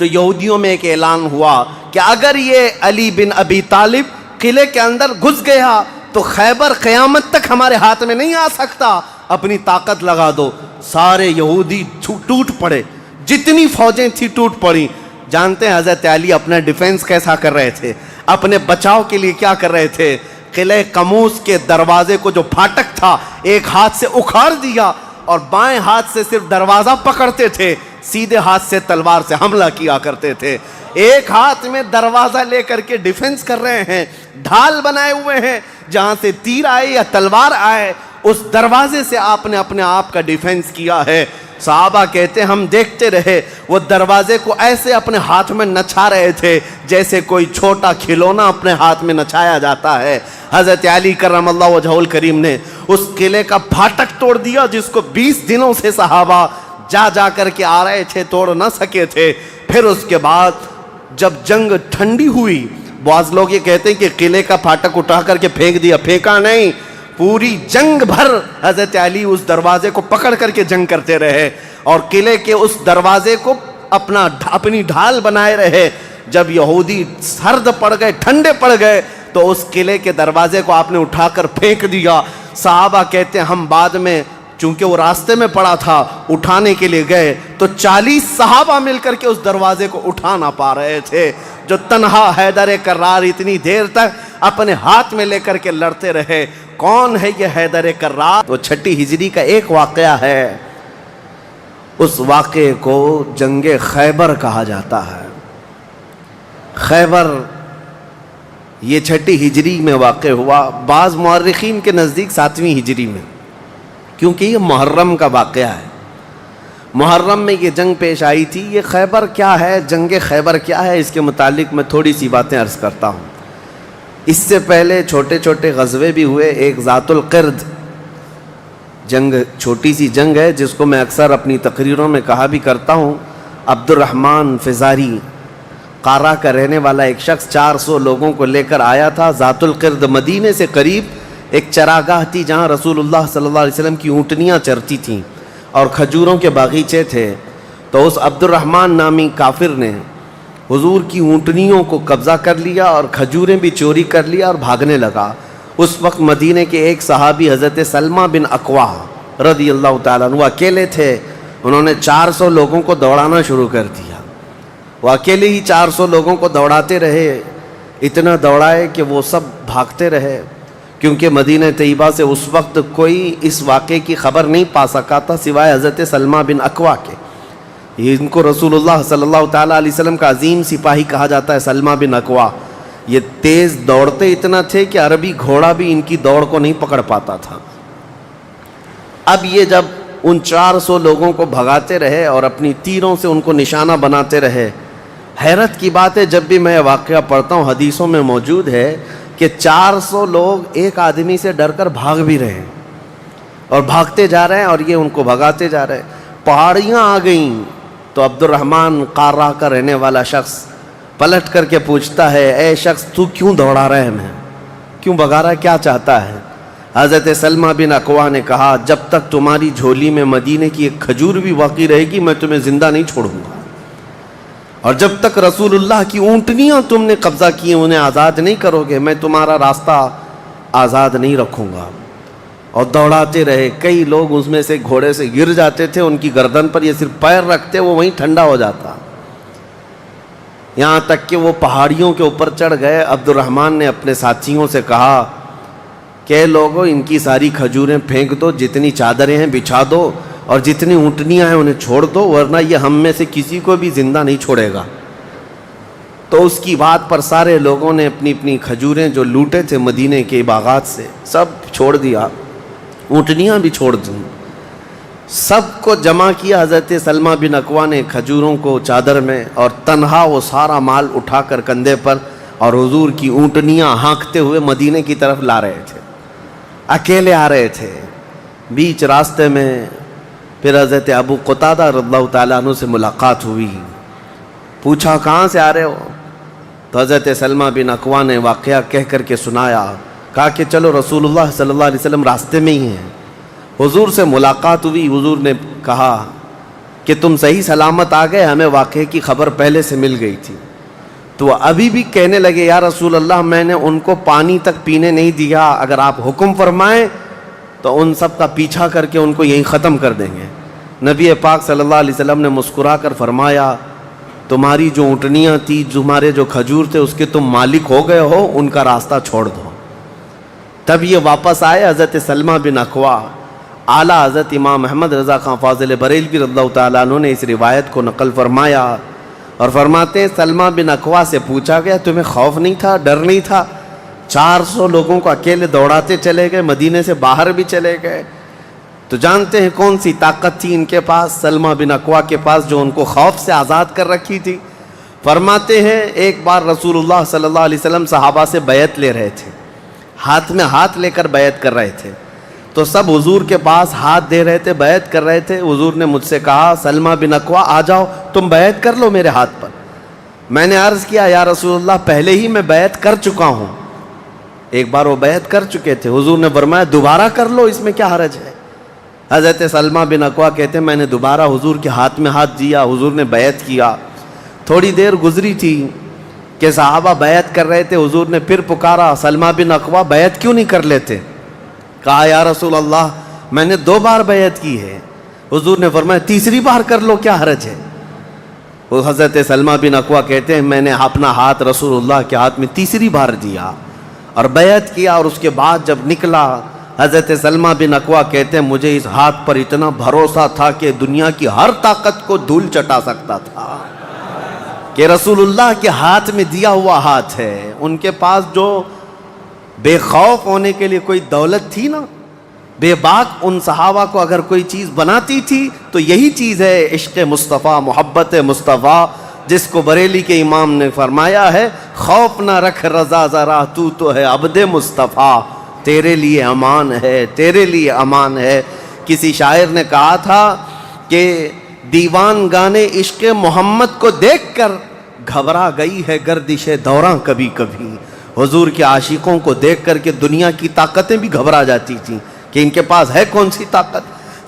تو یہودیوں میں ایک اعلان ہوا کہ اگر یہ علی بن ابی طالب قلعے کے اندر گھس گیا تو خیبر قیامت تک ہمارے ہاتھ میں نہیں آ سکتا، اپنی طاقت لگا دو۔ سارے یہودی ٹوٹ پڑے، جتنی فوجیں تھی ٹوٹ پڑی۔ جانتے ہیں حضرت علی اپنا ڈیفنس کیسا کر رہے تھے، اپنے بچاؤ کے لیے کیا کر رہے تھے؟ قلعہ قموس کے دروازے کو جو پھاٹک تھا ایک ہاتھ سے اکھاڑ دیا اور بائیں ہاتھ سے صرف دروازہ پکڑتے تھے، سیدھے ہاتھ سے تلوار سے حملہ کیا کرتے تھے۔ ایک ہاتھ میں دروازہ لے کر کے ڈیفنس کر رہے ہیں، ڈھال بنائے ہوئے ہیں، جہاں سے تیر آئے یا تلوار آئے اس دروازے سے آپ نے اپنے آپ کا ڈیفنس کیا ہے۔ صحابہ کہتے ہیں ہم دیکھتے رہے، وہ دروازے کو ایسے اپنے ہاتھ میں نچا رہے تھے جیسے کوئی چھوٹا کھلونا اپنے ہاتھ میں نچایا جاتا ہے۔ حضرت علی کرم اللہ وجہہ الکریم نے اس قلعے کا پھاٹک توڑ دیا جس کو 20 دنوں سے صحابہ جا کر کے آ رہے تھے، توڑ نہ سکے تھے۔ پھر اس کے بعد جب جنگ ٹھنڈی ہوئی، بعض لوگ یہ کہتے ہیں کہ قلعے کا پھاٹک اٹھا کر کے پھینک دیا، پھینکا نہیں، پوری جنگ بھر حضرت علی اس دروازے کو پکڑ کر کے جنگ کرتے رہے اور قلعے کے اس دروازے کو اپنی ڈھال بنائے رہے۔ جب یہودی سرد پڑ گئے، ٹھنڈے پڑ گئے، تو اس قلعے کے دروازے کو آپ نے اٹھا کر پھینک دیا۔ صحابہ کہتے ہیں ہم بعد میں، چونکہ وہ راستے میں پڑا تھا، اٹھانے کے لیے گئے تو 40 صحابہ مل کر کے اس دروازے کو اٹھا نہ پا رہے تھے۔ جو تنہا حیدر کرار اتنی دیر تک اپنے ہاتھ میں لے کر کے لڑتے رہے۔ کون ہے یہ حیدر کرار؟ وہ 6 ہجری کا ایک واقعہ ہے، اس واقعے کو جنگ خیبر کہا جاتا ہے۔ خیبر یہ 6 ہجری میں واقع ہوا، بعض مورخین کے نزدیک 7ویں ہجری میں، کیونکہ یہ محرم کا واقعہ ہے۔ محرم میں یہ جنگ پیش آئی تھی۔ یہ خیبر کیا ہے، جنگ خیبر کیا ہے، اس کے متعلق میں تھوڑی سی باتیں عرض کرتا ہوں۔ اس سے پہلے چھوٹے چھوٹے غزوے بھی ہوئے۔ ایک ذات القرد جنگ، چھوٹی سی جنگ ہے جس کو میں اکثر اپنی تقریروں میں کہا بھی کرتا ہوں۔ عبد الرحمن فزاری قارہ کا رہنے والا ایک شخص 400 لوگوں کو لے کر آیا تھا ذات القرد۔ مدینے سے قریب ایک چراگاہ تھی جہاں رسول اللہ صلی اللہ علیہ وسلم کی اونٹنیاں چرتی تھیں اور کھجوروں کے باغیچے تھے۔ تو اس عبد الرحمن نامی کافر نے حضور کی اونٹنیوں کو قبضہ کر لیا اور کھجوریں بھی چوری کر لیا اور بھاگنے لگا۔ اس وقت مدینے کے ایک صحابی حضرت سلمہ بن اکوا رضی اللہ تعالیٰ عنہ اکیلے تھے۔ انہوں نے 400 لوگوں کو دوڑانا شروع کر دیا۔ وہ اکیلے ہی 400 لوگوں کو دوڑاتے رہے، اتنا دوڑائے کہ وہ سب بھاگتے رہے، کیونکہ مدینہ طیبہ سے اس وقت کوئی اس واقعے کی خبر نہیں پا سکا تھا سوائے حضرت سلمہ بن اکوا کے۔ ان کو رسول اللہ صلی اللہ تعالیٰ علیہ وسلم کا عظیم سپاہی کہا جاتا ہے، سلمہ بن اکوا۔ یہ تیز دوڑتے اتنا تھے کہ عربی گھوڑا بھی ان کی دوڑ کو نہیں پکڑ پاتا تھا۔ اب یہ جب ان 400 لوگوں کو بھگاتے رہے اور اپنی تیروں سے ان کو نشانہ بناتے رہے، حیرت کی بات ہے جب بھی میں واقعہ پڑھتا ہوں حدیثوں میں موجود ہے کہ 400 لوگ ایک آدمی سے ڈر کر بھاگ بھی رہے ہیں اور بھاگتے جا رہے ہیں اور یہ ان کو بھگاتے جا رہے ہیں۔ پہاڑیاں آ گئیں تو عبد الرحمن قارہ کا رہنے والا شخص پلٹ کر کے پوچھتا ہے، اے شخص تو کیوں دوڑا رہا ہے، ہمیں کیوں بھگا رہا ہے، کیا چاہتا ہے؟ حضرت سلمہ بن اکوا نے کہا، جب تک تمہاری جھولی میں مدینے کی ایک کھجور بھی باقی رہے گی میں تمہیں زندہ نہیں چھوڑوں گا، اور جب تک رسول اللہ کی اونٹنیاں تم نے قبضہ کی انہیں آزاد نہیں کرو گے میں تمہارا راستہ آزاد نہیں رکھوں گا۔ اور دوڑاتے رہے۔ کئی لوگ اس میں سے گھوڑے سے گر جاتے تھے، ان کی گردن پر یہ صرف پیر رکھتے وہ وہیں ٹھنڈا ہو جاتا، یہاں تک کہ وہ پہاڑیوں کے اوپر چڑھ گئے۔ عبد الرحمن نے اپنے ساتھیوں سے کہا کہ لوگوں ان کی ساری کھجوریں پھینک دو، جتنی چادریں ہیں بچھا دو اور جتنی اونٹنیاں ہیں انہیں چھوڑ دو، ورنہ یہ ہم میں سے کسی کو بھی زندہ نہیں چھوڑے گا۔ تو اس کی بات پر سارے لوگوں نے اپنی اپنی کھجوریں جو لوٹے تھے مدینے کے باغات سے سب چھوڑ دیا، اونٹنیاں بھی چھوڑ دیں، سب کو جمع کیا حضرت سلمہ بن اکوا نے کھجوروں کو چادر میں، اور تنہا وہ سارا مال اٹھا کر کندھے پر اور حضور کی اونٹنیاں ہانکتے ہوئے مدینے کی طرف لا رہے تھے، اکیلے آ رہے تھے۔ بیچ راستے میں پھر حضرت ابو قتادہ رضی اللہ تعالیٰ عنہ سے ملاقات ہوئی، پوچھا کہاں سے آ رہے ہو؟ تو حضرت سلمہ بن اکوا نے واقعہ کہہ کر کے سنایا، کہا کہ چلو رسول اللہ صلی اللہ علیہ وسلم راستے میں ہی ہیں۔ حضور سے ملاقات ہوئی، حضور نے کہا کہ کہ تم صحیح سلامت آ گئے, ہمیں واقعے کی خبر پہلے سے مل گئی تھی. تو وہ ابھی بھی کہنے لگے یا رسول اللہ میں نے ان کو پانی تک پینے نہیں دیا, اگر آپ حکم فرمائیں تو ان سب کا پیچھا کر کے ان کو یہیں ختم کر دیں گے. نبی پاک صلی اللہ علیہ وسلم نے مسکرا کر فرمایا تمہاری جو اونٹنیاں تھی, تمہارے جو کھجور تھے, اس کے تم مالک ہو گئے ہو, ان کا راستہ چھوڑ دو. تب یہ واپس آئے. حضرت سلمہ بن اکوع, اعلیٰ حضرت امام محمد رضا خان فاضل بریلوی رضی اللہ تعالیٰ عنہ نے اس روایت کو نقل فرمایا اور فرماتے ہیں سلمہ بن اکوع سے پوچھا گیا تمہیں خوف نہیں تھا, ڈر نہیں تھا؟ 400 لوگوں کو اکیلے دوڑاتے چلے گئے, مدینے سے باہر بھی چلے گئے. تو جانتے ہیں کون سی طاقت تھی ان کے پاس, سلمہ بن اکوع کے پاس, جو ان کو خوف سے آزاد کر رکھی تھی. فرماتے ہیں ایک بار رسول اللہ صلی اللہ علیہ وسلم صحابہ سے بیعت لے رہے تھے, ہاتھ میں ہاتھ لے کر بیعت کر رہے تھے. تو سب حضور کے پاس ہاتھ دے رہے تھے, بیعت کر رہے تھے. حضور نے مجھ سے کہا سلمہ بن اکوع آ جاؤ, تم بیعت کر لو میرے ہاتھ پر. میں نے عرض کیا یا رسول اللہ پہلے ہی میں بیعت کر چکا ہوں. ایک بار وہ بیعت کر چکے تھے. حضور نے فرمایا دوبارہ کر لو, اس میں کیا حرج ہے؟ حضرت سلمہ بن اکوع کہتے ہیں میں نے دوبارہ حضور کے ہاتھ میں ہاتھ دیا, حضور نے بیعت کیا. تھوڑی دیر گزری تھی کہ صحابہ بیعت کر رہے تھے. حضور نے پھر پکارا سلمہ بن اکوع بیعت کیوں نہیں کر لیتے؟ کہا یا رسول اللہ میں نے 2 بار بیعت کی ہے. حضور نے فرمایا تیسری بار کر لو, کیا حرج ہے؟ وہ حضرت سلمہ بن اکوع کہتے ہیں میں نے اپنا ہاتھ رسول اللہ کے ہاتھ میں تیسری بار دیا اور بیعت کیا. اور اس کے بعد جب نکلا حضرت سلمہ بن اکوع کہتے ہیں مجھے اس ہاتھ پر اتنا بھروسہ تھا کہ دنیا کی ہر طاقت کو دھول چٹا سکتا تھا کہ رسول اللہ کے ہاتھ میں دیا ہوا ہاتھ ہے. ان کے پاس جو بے خوف ہونے کے لیے کوئی دولت تھی نا, بے باک ان صحابہ کو اگر کوئی چیز بناتی تھی تو یہی چیز ہے عشق مصطفیٰ, محبت مصطفیٰ, جس کو بریلی کے امام نے فرمایا ہے خوف نہ رکھ رضا ذرا تو ہے عبد مصطفیٰ, تیرے لیے امان ہے, تیرے لیے امان ہے. کسی شاعر نے کہا تھا کہ دیوان گانے عشق محمد کو دیکھ کر گھبرا گئی ہے گردش دوراں کبھی کبھی. حضور کے عاشقوں کو دیکھ کر کے دنیا کی طاقتیں بھی گھبرا جاتی تھیں کہ ان کے پاس ہے کون سی طاقت.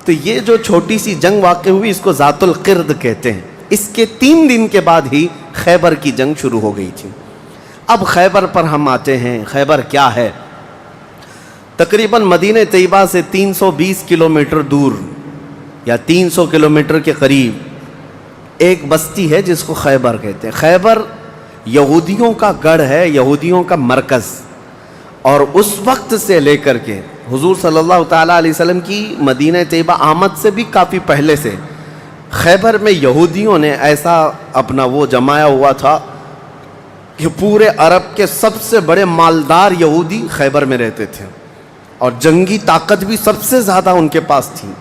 تو یہ جو چھوٹی سی جنگ واقع ہوئی اس کو ذات القرد کہتے ہیں. اس کے 3 دن کے بعد ہی خیبر کی جنگ شروع ہو گئی تھی. اب خیبر پر ہم آتے ہیں. خیبر کیا ہے؟ تقریباً مدینہ طیبہ سے 320 کلومیٹر دور یا 300 کلومیٹر کے قریب ایک بستی ہے جس کو خیبر کہتے ہیں. خیبر یہودیوں کا گڑھ ہے, یہودیوں کا مرکز. اور اس وقت سے لے کر کے حضور صلی اللہ تعالیٰ علیہ وسلم کی مدینہ طیبہ آمد سے بھی کافی پہلے سے خیبر میں یہودیوں نے ایسا اپنا وہ جمایا ہوا تھا کہ پورے عرب کے سب سے بڑے مالدار یہودی خیبر میں رہتے تھے, اور جنگی طاقت بھی سب سے زیادہ ان کے پاس تھی,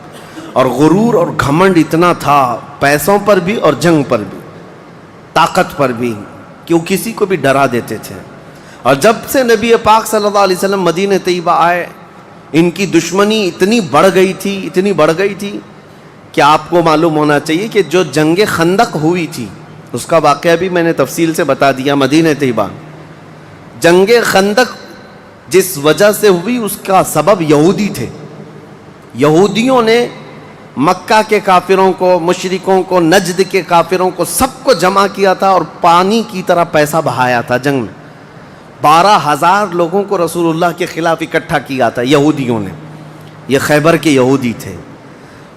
اور غرور اور گھمنڈ اتنا تھا, پیسوں پر بھی اور جنگ پر بھی, طاقت پر بھی, کہ وہ کسی کو بھی ڈرا دیتے تھے. اور جب سے نبی پاک صلی اللہ علیہ وسلم مدینہ طیبہ آئے ان کی دشمنی اتنی بڑھ گئی تھی کہ آپ کو معلوم ہونا چاہیے کہ جو جنگ خندق ہوئی تھی اس کا واقعہ بھی میں نے تفصیل سے بتا دیا. مدینہ طیبہ جنگ خندق جس وجہ سے ہوئی اس کا سبب یہودی تھے. یہودیوں نے مکہ کے کافروں کو, مشرکوں کو, نجد کے کافروں کو, سب کو جمع کیا تھا اور پانی کی طرح پیسہ بہایا تھا. جنگ میں 12,000 لوگوں کو رسول اللہ کے خلاف اکٹھا کیا تھا یہودیوں نے. یہ خیبر کے یہودی تھے,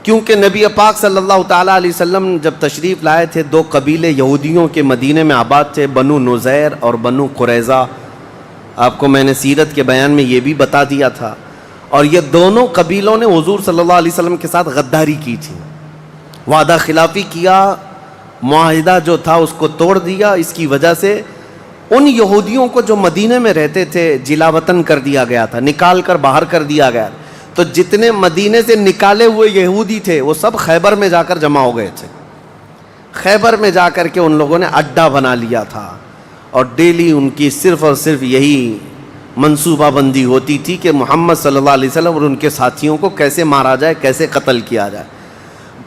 کیونکہ نبی پاک صلی اللہ تعالیٰ علیہ وسلم جب تشریف لائے تھے 2 قبیلے یہودیوں کے مدینے میں آباد تھے, بنو نذیر اور بنو قریظہ. آپ کو میں نے سیرت کے بیان میں یہ بھی بتا دیا تھا. اور یہ دونوں قبیلوں نے حضور صلی اللہ علیہ وسلم کے ساتھ غداری کی تھی, وعدہ خلافی کیا, معاہدہ جو تھا اس کو توڑ دیا. اس کی وجہ سے ان یہودیوں کو جو مدینے میں رہتے تھے جلا وطن کر دیا گیا تھا, نکال کر باہر کر دیا گیا. تو جتنے مدینے سے نکالے ہوئے یہودی تھے وہ سب خیبر میں جا کر جمع ہو گئے تھے. خیبر میں جا کر کے ان لوگوں نے اڈا بنا لیا تھا, اور ڈیلی ان کی صرف اور صرف یہی منصوبہ بندی ہوتی تھی کہ محمد صلی اللہ علیہ وسلم اور ان کے ساتھیوں کو کیسے مارا جائے, کیسے قتل کیا جائے.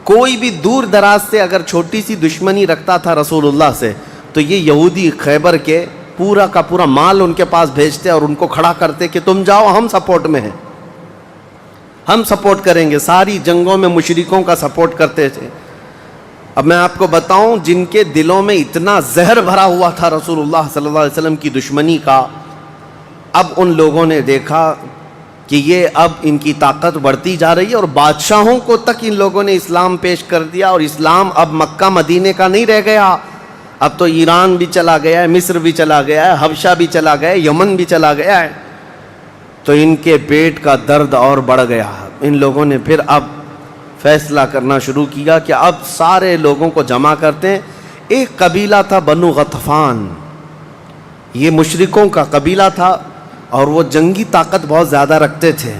کوئی بھی دور دراز سے اگر چھوٹی سی دشمنی رکھتا تھا رسول اللہ سے تو یہ یہودی خیبر کے پورا کا پورا مال ان کے پاس بھیجتے اور ان کو کھڑا کرتے کہ تم جاؤ, ہم سپورٹ میں ہیں, ہم سپورٹ کریں گے. ساری جنگوں میں مشرکوں کا سپورٹ کرتے تھے. اب میں آپ کو بتاؤں جن کے دلوں میں اتنا زہر بھرا ہوا تھا رسول اللہ صلی اللہ علیہ وسلم کی دشمنی کا، اب ان لوگوں نے دیکھا کہ یہ اب ان کی طاقت بڑھتی جا رہی ہے، اور بادشاہوں کو تک ان لوگوں نے اسلام پیش کر دیا، اور اسلام اب مکہ مدینے کا نہیں رہ گیا، اب تو ایران بھی چلا گیا ہے، مصر بھی چلا گیا ہے، حبشہ بھی چلا گیا ہے، یمن بھی چلا گیا ہے۔ تو ان کے پیٹ کا درد اور بڑھ گیا۔ ان لوگوں نے پھر اب فیصلہ کرنا شروع کیا کہ اب سارے لوگوں کو جمع کرتے ہیں۔ ایک قبیلہ تھا بنو غطفان، یہ مشرکوں کا قبیلہ تھا، اور وہ جنگی طاقت بہت زیادہ رکھتے تھے۔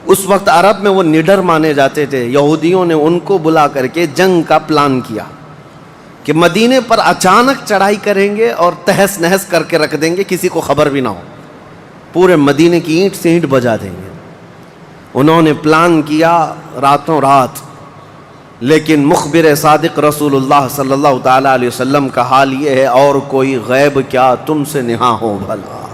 اس وقت عرب میں وہ نڈر مانے جاتے تھے۔ یہودیوں نے ان کو بلا کر کے جنگ کا پلان کیا کہ مدینے پر اچانک چڑھائی کریں گے اور تہس نہس کر کے رکھ دیں گے، کسی کو خبر بھی نہ ہو، پورے مدینے کی اینٹ سے اینٹ بجا دیں گے۔ انہوں نے پلان کیا راتوں رات، لیکن مخبر صادق رسول اللہ صلی اللہ تعالیٰ علیہ وسلم کا حال یہ ہے، اور کوئی غیب کیا تم سے نہاں ہو بھلا۔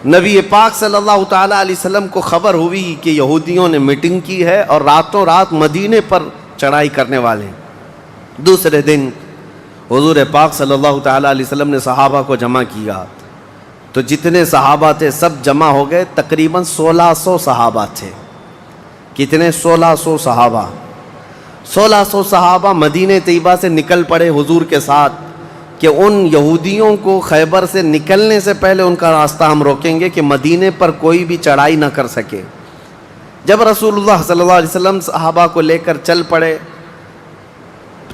نبی پاک صلی اللہ تعالیٰ علیہ وسلم کو خبر ہوئی کہ یہودیوں نے میٹنگ کی ہے اور راتوں رات مدینے پر چڑھائی کرنے والے ہیں۔ دوسرے دن حضور پاک صلی اللہ تعالیٰ علیہ وسلم نے صحابہ کو جمع کیا، تو جتنے صحابہ تھے سب جمع ہو گئے، تقریباً 1600 صحابہ تھے۔ کتنے؟ 1600 صحابہ۔ 1600 صحابہ مدینہ طیبہ سے نکل پڑے حضور کے ساتھ کہ ان یہودیوں کو خیبر سے نکلنے سے پہلے ان کا راستہ ہم روکیں گے کہ مدینے پر کوئی بھی چڑھائی نہ کر سکے۔ جب رسول اللہ صلی اللہ علیہ وسلم صحابہ کو لے کر چل پڑے،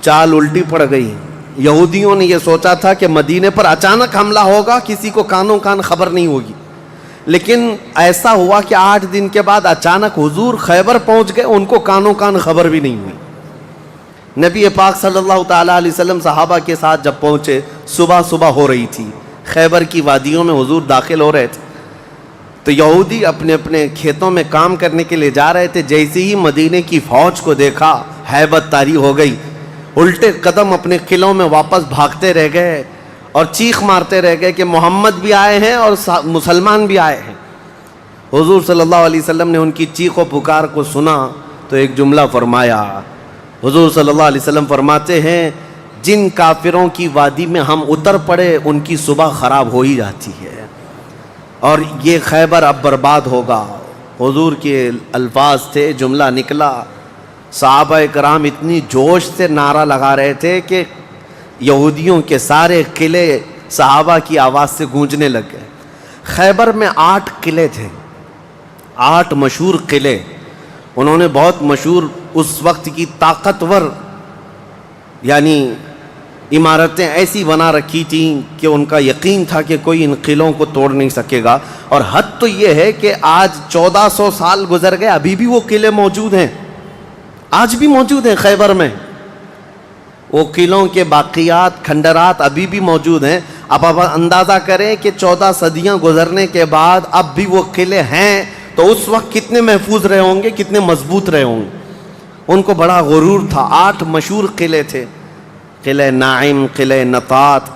چال الٹی پڑ گئی۔ یہودیوں نے یہ سوچا تھا کہ مدینے پر اچانک حملہ ہوگا، کسی کو کانوں کان خبر نہیں ہوگی، لیکن ایسا ہوا کہ 8 دن کے بعد اچانک حضور خیبر پہنچ گئے، ان کو کانوں کان خبر بھی نہیں ہوئی۔ نبی پاک صلی اللہ تعالیٰ علیہ وسلم صحابہ کے ساتھ جب پہنچے، صبح ہو رہی تھی، خیبر کی وادیوں میں حضور داخل ہو رہے تھے، تو یہودی اپنے اپنے کھیتوں میں کام کرنے کے لیے جا رہے تھے۔ جیسے ہی مدینے کی فوج کو دیکھا، ہیبت طاری ہو گئی، الٹے قدم اپنے قلعوں میں واپس بھاگتے رہ گئے اور چیخ مارتے رہ گئے کہ محمد بھی آئے ہیں اور مسلمان بھی آئے ہیں۔ حضور صلی اللہ علیہ وسلم نے ان کی چیخ و پکار کو سنا تو ایک جملہ فرمایا۔ حضور صلی اللہ علیہ وسلم فرماتے ہیں، جن کافروں کی وادی میں ہم اتر پڑے ان کی صبح خراب ہو ہی جاتی ہے، اور یہ خیبر اب برباد ہوگا۔ حضور کے الفاظ تھے، جملہ نکلا۔ صحابہ کرام اتنی جوش سے نعرہ لگا رہے تھے کہ یہودیوں کے سارے قلعے صحابہ کی آواز سے گونجنے لگ گئے۔ خیبر میں 8 قلعے تھے، 8 مشہور قلعے۔ انہوں نے بہت مشہور اس وقت کی طاقتور یعنی عمارتیں ایسی بنا رکھی تھیں کہ ان کا یقین تھا کہ کوئی ان قلعوں کو توڑ نہیں سکے گا۔ اور حد تو یہ ہے کہ آج 1400 سال گزر گئے، ابھی بھی وہ قلعے موجود ہیں، آج بھی موجود ہیں خیبر میں۔ وہ قلعوں کے باقیات، کھنڈرات ابھی بھی موجود ہیں۔ اب آپ اندازہ کریں کہ 14 صدیاں گزرنے کے بعد اب بھی وہ قلعے ہیں، تو اس وقت کتنے محفوظ رہے ہوں گے، کتنے مضبوط رہے ہوں گے۔ ان کو بڑا غرور تھا۔ 8 مشہور قلعے تھے، قلعہ ناعم، قلعہ نطات،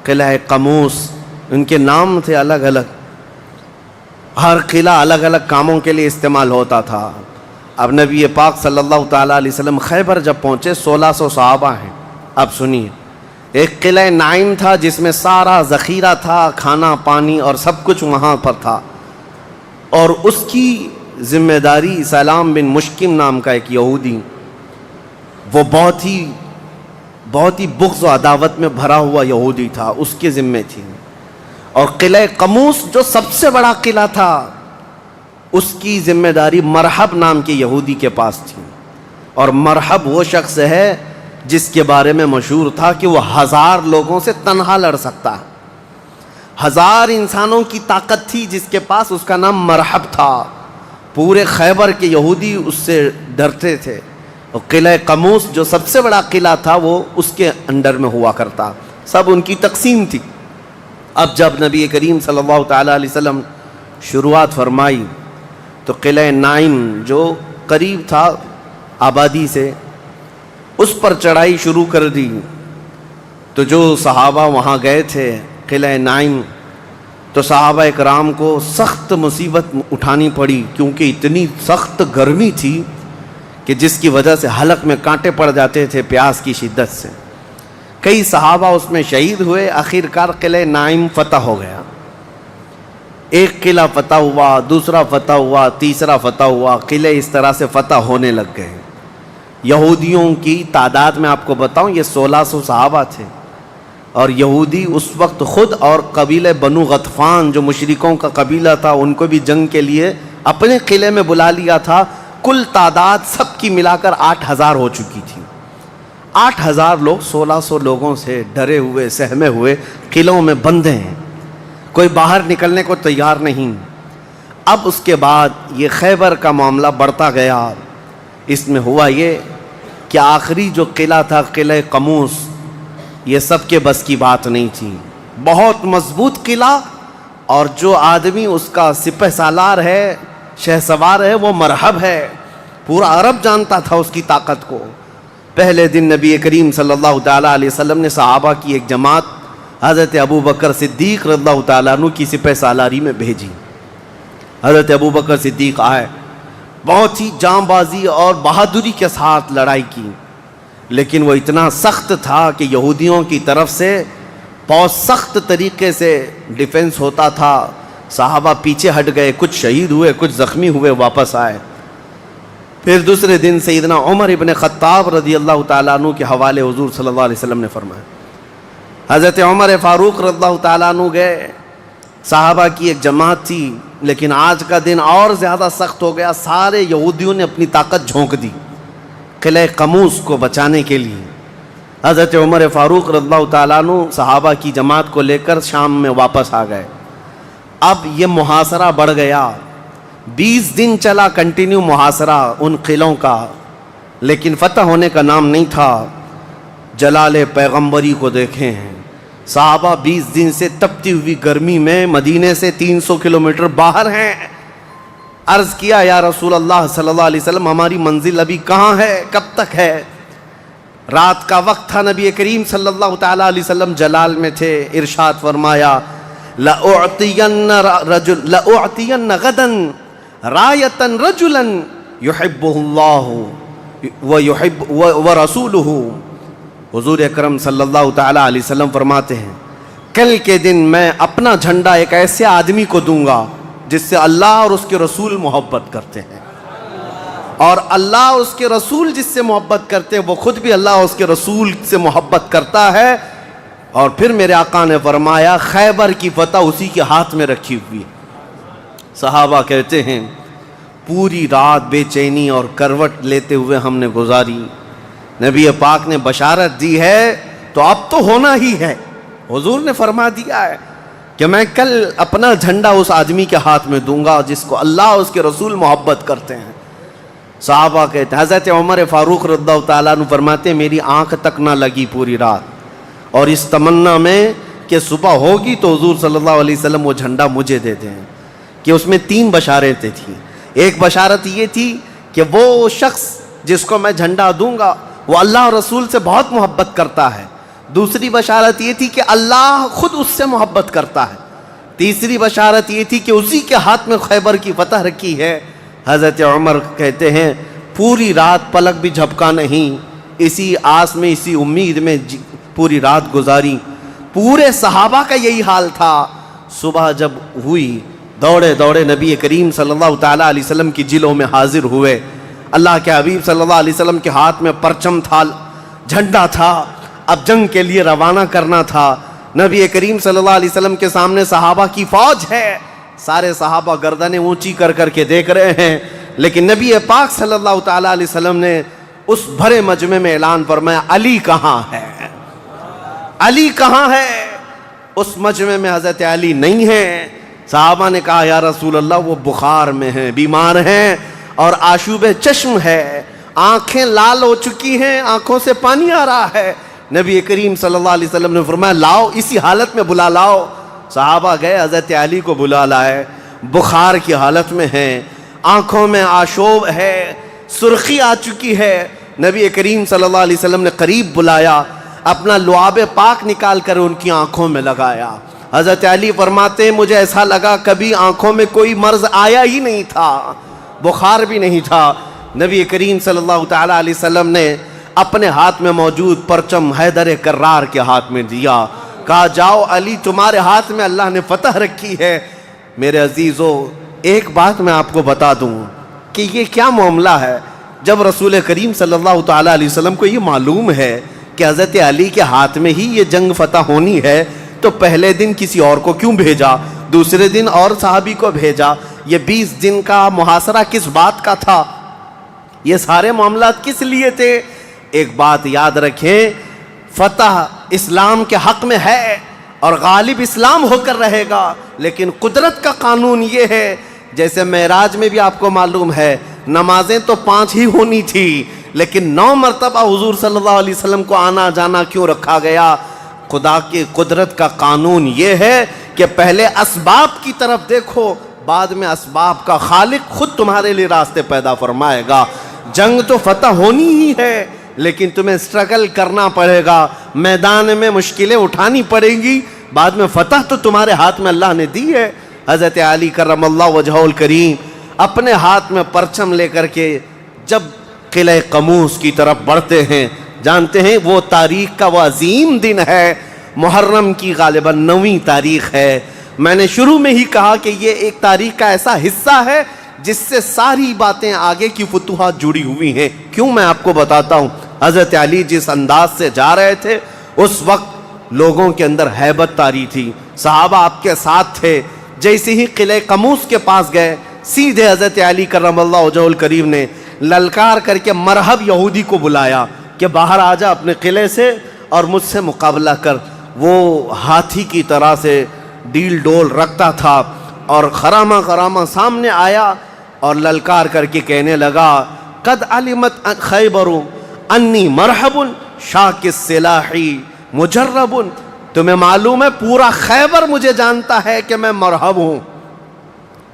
قلعہ قموس، ان کے نام تھے الگ الگ۔ ہر قلعہ الگ الگ کاموں کے لیے استعمال ہوتا تھا۔ اب نبی پاک صلی اللہ تعالیٰ علیہ وسلم خیبر جب پہنچے، 1600 صحابہ ہیں۔ اب سنیے، ایک قلعہ ناعم تھا جس میں سارا ذخیرہ تھا، کھانا پانی اور سب کچھ وہاں پر تھا، اور اس کی ذمہ داری سلام بن مشکم نام کا ایک یہودی، وہ بہت ہی بغض و عداوت میں بھرا ہوا یہودی تھا، اس کے ذمے تھی۔ اور قلعہ قموس جو سب سے بڑا قلعہ تھا، اس کی ذمہ داری مرحب نام کے یہودی کے پاس تھی۔ اور مرحب وہ شخص ہے جس کے بارے میں مشہور تھا کہ وہ 1000 لوگوں سے تنہا لڑ سکتا ہے۔ 1000 انسانوں کی طاقت تھی جس کے پاس، اس کا نام مرحب تھا۔ پورے خیبر کے یہودی اس سے ڈرتے تھے۔ اور قلعہ قموس جو سب سے بڑا قلعہ تھا، وہ اس کے انڈر میں ہوا کرتا، سب ان کی تقسیم تھی۔ اب جب نبی کریم صلی اللہ تعالیٰ علیہ وسلم شروعات فرمائی تو قلعہ ناعم جو قریب تھا آبادی سے، اس پر چڑھائی شروع کر دی۔ تو جو صحابہ وہاں گئے تھے قلعہ ناعم، تو صحابہ اکرام کو سخت مصیبت اٹھانی پڑی، کیونکہ اتنی سخت گرمی تھی کہ کہ جس کی وجہ سے حلق میں کانٹے پڑ جاتے تھے پیاس کی شدت سے. کئی صحابہ اس میں شہید ہوئے. آخر کار قلعہ نائم فتح ہو گیا. ایک قلعہ فتح ہوا, دوسرا فتح ہوا, تیسرا فتح ہوا. قلعے اس طرح سے فتح ہونے لگ گئے. یہودیوں کی تعداد میں آپ کو بتاؤں یہ 1600 صحابہ تھے, اور یہودی اس وقت خود اور قبیلہ بنو غطفان جو مشرکوں کا قبیلہ تھا ان کو بھی جنگ کے لیے اپنے قلعے میں بلا لیا تھا. کل تعداد سب کی ملا کر 8000 ہو چکی تھی. 8000 لوگ 1600 لوگوں سے ڈرے ہوئے سہمے ہوئے قلعوں میں بندے ہیں, کوئی باہر نکلنے کو تیار نہیں. اب اس کے بعد یہ خیبر کا معاملہ بڑھتا گیا. اس میں ہوا یہ کہ آخری جو قلعہ تھا قلعہ قموس, یہ سب کے بس کی بات نہیں تھی. بہت مضبوط قلعہ, اور جو آدمی اس کا سپہ سالار ہے, شہ سوار ہے, وہ مرحب ہے. پورا عرب جانتا تھا اس کی طاقت کو. پہلے دن نبی کریم صلی اللہ تعالیٰ علیہ وسلم نے صحابہ کی ایک جماعت حضرت ابو بکر صدیق رضی اللہ تعالیٰ عنہ کی سپہ سالاری میں بھیجی. حضرت ابو بکر صدیق آئے, بہت ہی جاں بازی اور بہادری کے ساتھ لڑائی کی, لیکن وہ اتنا سخت تھا کہ یہودیوں کی طرف سے بہت سخت طریقے سے ڈیفنس ہوتا تھا. صحابہ پیچھے ہٹ گئے, کچھ شہید ہوئے, کچھ زخمی ہوئے, واپس آئے. پھر دوسرے دن سیدنا عمر ابن خطاب رضی اللہ تعالیٰ عنہ کے حوالے حضور صلی اللہ علیہ وسلم نے فرمایا. حضرت عمر فاروق رضی اللہ تعالیٰ عنہ گئے. صحابہ کی ایک جماعت تھی, لیکن آج کا دن اور زیادہ سخت ہو گیا. سارے یہودیوں نے اپنی طاقت جھونک دی قلعہ قموس کو بچانے کے لیے. حضرت عمر فاروق رضی اللہ تعالیٰ عنہ صحابہ کی جماعت کو لے کر شام میں واپس آ گئے. اب یہ محاصرہ بڑھ گیا. 20 دن چلا کنٹینیو محاصرہ ان قلعوں کا, لیکن فتح ہونے کا نام نہیں تھا. جلال پیغمبری کو دیکھیں ہیں, صحابہ 20 دن سے تپتی ہوئی گرمی میں مدینے سے 300 کلومیٹر باہر ہیں. عرض کیا یا رسول اللہ صلی اللہ علیہ وسلم ہماری منزل ابھی کہاں ہے, کب تک ہے؟ رات کا وقت تھا, نبی کریم صلی اللہ تعالیٰ علیہ وسلم جلال میں تھے. ارشاد فرمایا لَأُعْطِيَنَّ غَدًا رَایَةً رَجُلًا يُحِبُّهُ اللَّهُ وَرَسُولُهُ. حضور اکرم صلی اللہ تعالیٰ علیہ وسلم فرماتے ہیں کل کے دن میں اپنا جھنڈا ایک ایسے آدمی کو دوں گا جس سے اللہ اور اس کے رسول محبت کرتے ہیں, اور اللہ اور اس کے رسول جس سے محبت کرتے ہیں وہ خود بھی اللہ اور اس کے رسول سے محبت کرتا ہے. اور پھر میرے آقا نے فرمایا خیبر کی فتح اسی کے ہاتھ میں رکھی ہوئی. صحابہ کہتے ہیں پوری رات بے چینی اور کروٹ لیتے ہوئے ہم نے گزاری. نبی پاک نے بشارت دی ہے تو اب تو ہونا ہی ہے. حضور نے فرما دیا ہے کہ میں کل اپنا جھنڈا اس آدمی کے ہاتھ میں دوں گا جس کو اللہ اور اس کے رسول محبت کرتے ہیں. صحابہ کہتے ہیں حضرت عمر فاروق رضی اللہ تعالیٰ عنہ فرماتے ہیں میری آنکھ تک نہ لگی پوری رات, اور اس تمنا میں کہ صبح ہوگی تو حضور صلی اللہ علیہ وسلم وہ جھنڈا مجھے دے دیں. کہ اس میں 3 بشارتیں تھیں. ایک بشارت یہ تھی کہ وہ شخص جس کو میں جھنڈا دوں گا وہ اللہ اور رسول سے بہت محبت کرتا ہے. دوسری بشارت یہ تھی کہ اللہ خود اس سے محبت کرتا ہے. تیسری بشارت یہ تھی کہ اسی کے ہاتھ میں خیبر کی فتح رکھی ہے. حضرت عمر کہتے ہیں پوری رات پلک بھی جھپکا نہیں, اسی آس میں اسی امید میں پوری رات گزاری. پورے صحابہ کا یہی حال تھا. صبح جب ہوئی دوڑے دوڑے نبی کریم صلی اللہ تعالیٰ علیہ وسلم کی جلوں میں حاضر ہوئے. اللہ کے حبیب صلی اللہ علیہ وسلم کے ہاتھ میں پرچم تھا, جھنڈا تھا, اب جنگ کے لیے روانہ کرنا تھا. نبی کریم صلی اللہ علیہ وسلم کے سامنے صحابہ کی فوج ہے. سارے صحابہ گردنیں اونچی کر کر کے دیکھ رہے ہیں, لیکن نبی پاک صلی اللہ تعالیٰ علیہ وسلم نے اس بھرے مجمع میں اعلان فرمایا علی کہاں ہے, علی کہاں ہے. اس مجمع میں حضرت علی نہیں ہیں. صحابہ نے کہا یا رسول اللہ وہ بخار میں ہیں, بیمار ہیں اور آشوب چشم ہے, آنکھیں لال ہو چکی ہیں, آنکھوں سے پانی آ رہا ہے. نبی کریم صلی اللہ علیہ وسلم نے فرمایا لاؤ, اسی حالت میں بلا لاؤ. صحابہ گئے, حضرت علی کو بلا لائے. بخار کی حالت میں ہیں, آنکھوں میں آشوب ہے, سرخی آ چکی ہے. نبی کریم صلی اللہ علیہ وسلم نے قریب بلایا, اپنا لعاب پاک نکال کر ان کی آنکھوں میں لگایا. حضرت علی فرماتے ہیں مجھے ایسا لگا کبھی آنکھوں میں کوئی مرض آیا ہی نہیں تھا, بخار بھی نہیں تھا. نبی کریم صلی اللہ تعالیٰ علیہ وسلم نے اپنے ہاتھ میں موجود پرچم حیدر کرار کے ہاتھ میں دیا، کہا جاؤ علی تمہارے ہاتھ میں اللہ نے فتح رکھی ہے۔ میرے عزیزو، ایک بات میں آپ کو بتا دوں کہ یہ کیا معاملہ ہے۔ جب رسول کریم صلی اللہ تعالیٰ علیہ وسلم کو یہ معلوم ہے کہ حضرت علی کے ہاتھ میں ہی یہ جنگ فتح ہونی ہے، تو پہلے دن کسی اور کو کیوں بھیجا، دوسرے دن اور صحابی کو بھیجا؟ یہ 20 دن کا محاصرہ کس بات کا تھا؟ یہ سارے معاملات کس لیے تھے؟ ایک بات یاد رکھیں، فتح اسلام کے حق میں ہے اور غالب اسلام ہو کر رہے گا، لیکن قدرت کا قانون یہ ہے، جیسے معراج میں بھی آپ کو معلوم ہے نمازیں تو 5 ہی ہونی تھی، لیکن 9 مرتبہ حضور صلی اللہ علیہ وسلم کو آنا جانا کیوں رکھا گیا؟ خدا کی قدرت کا قانون یہ ہے کہ پہلے اسباب کی طرف دیکھو، بعد میں اسباب کا خالق خود تمہارے لیے راستے پیدا فرمائے گا۔ جنگ تو فتح ہونی ہی ہے، لیکن تمہیں اسٹرگل کرنا پڑے گا، میدان میں مشکلیں اٹھانی پڑیں گی، بعد میں فتح تو تمہارے ہاتھ میں اللہ نے دی ہے۔ حضرت علی کرم اللہ وجہہ الکریم اپنے ہاتھ میں پرچم لے کر کے جب قلعہ قموس کی طرف بڑھتے ہیں، جانتے ہیں وہ تاریخ کا وہ عظیم دن ہے، محرم کی غالباً 9ویں تاریخ ہے۔ میں نے شروع میں ہی کہا کہ یہ ایک تاریخ کا ایسا حصہ ہے جس سے ساری باتیں آگے کی فتوحات جڑی ہوئی ہیں۔ کیوں میں آپ کو بتاتا ہوں، حضرت علی جس انداز سے جا رہے تھے اس وقت لوگوں کے اندر ہیبت طاری تھی، صحابہ آپ کے ساتھ تھے۔ جیسے ہی قلعہ قموس کے پاس گئے، سیدھے حضرت علی کرم اللہ وجہہ الکریم نے للکار کر کے مرحب یہودی کو بلایا کہ باہر آ جا اپنے قلعے سے اور مجھ سے مقابلہ کر۔ وہ ہاتھی کی طرح سے ڈیل ڈول رکھتا تھا اور خرامہ خرامہ سامنے آیا اور للکار کر کے کہنے لگا قد علمت خیبر انی مرحب شاک السلاح مجرب، تمہیں معلوم ہے پورا خیبر مجھے جانتا ہے کہ میں مرحب ہوں۔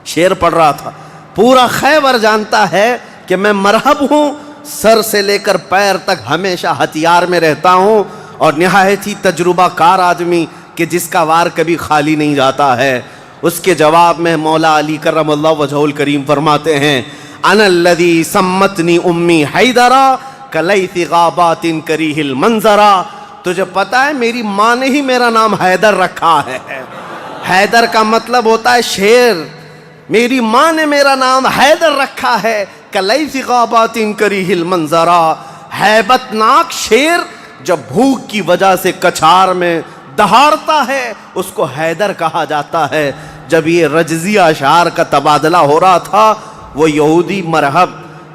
شعر پڑھ رہا تھا، پورا خیبر جانتا ہے کہ میں مرحب ہوں، سر سے لے کر پیر تک ہمیشہ ہتھیار میں رہتا ہوں، اور نہایت ہی تجربہ کار آدمی کہ جس کا وار کبھی خالی نہیں جاتا ہے۔ اس کے جواب میں مولا علی کرم اللہ وجہہ الکریم فرماتے ہیں انا الذی سمتنی امی حیدرا کلیث غابات کریہ المنظرا، تجھے پتا ہے میری ماں نے ہی میرا نام حیدر رکھا ہے۔ حیدر کا مطلب ہوتا ہے شیر، میری ماں نے میرا نام حیدر رکھا ہے، کلیث غابات کریہ المنظرا، ہیبت ناک شیر جب بھوک کی وجہ سے کچھار میں دہاڑتا ہے اس کو حیدر کہا جاتا ہے۔ جب یہ رجزی اشعار کا تبادلہ ہو رہا تھا، وہ یہودی مرحب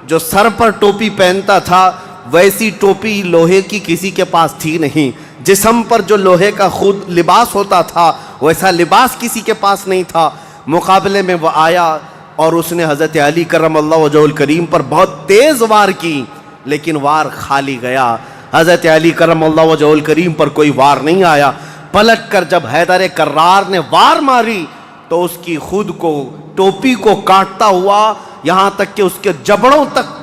جو سر پر ٹوپی پہنتا تھا، ویسی ٹوپی لوہے کی کسی کے پاس تھی نہیں، جسم پر جو لوہے کا خود لباس ہوتا تھا ویسا لباس کسی کے پاس نہیں تھا۔ مقابلے میں وہ آیا اور اس نے حضرت علی کرم اللہ وجہہ الکریم پر بہت تیز وار کی، لیکن وار خالی گیا۔ حضرت علی کرم اللہ وجہہ الکریم پر کوئی وار نہیں آیا۔ پلٹ کر جب حیدر کرار نے وار ماری تو اس کی خود کو ٹوپی کو کاٹتا ہوا یہاں تک کہ اس کے جبڑوں تک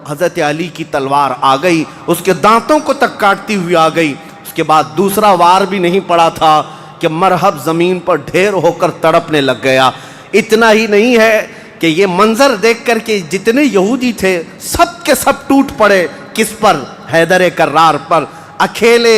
حضرت علی کی تلوار آ گئی، اس کے دانتوں کو تک کاٹتی ہوئی آ گئی۔ اس کے بعد دوسرا وار بھی نہیں پڑا تھا کہ مرحب زمین پر ڈھیر ہو کر تڑپنے لگ گیا۔ اتنا ہی نہیں ہے کہ یہ منظر دیکھ کر کے جتنے یہودی تھے سب کے سب ٹوٹ پڑے۔ کس پر؟ حیدر کرار پر۔ اکیلے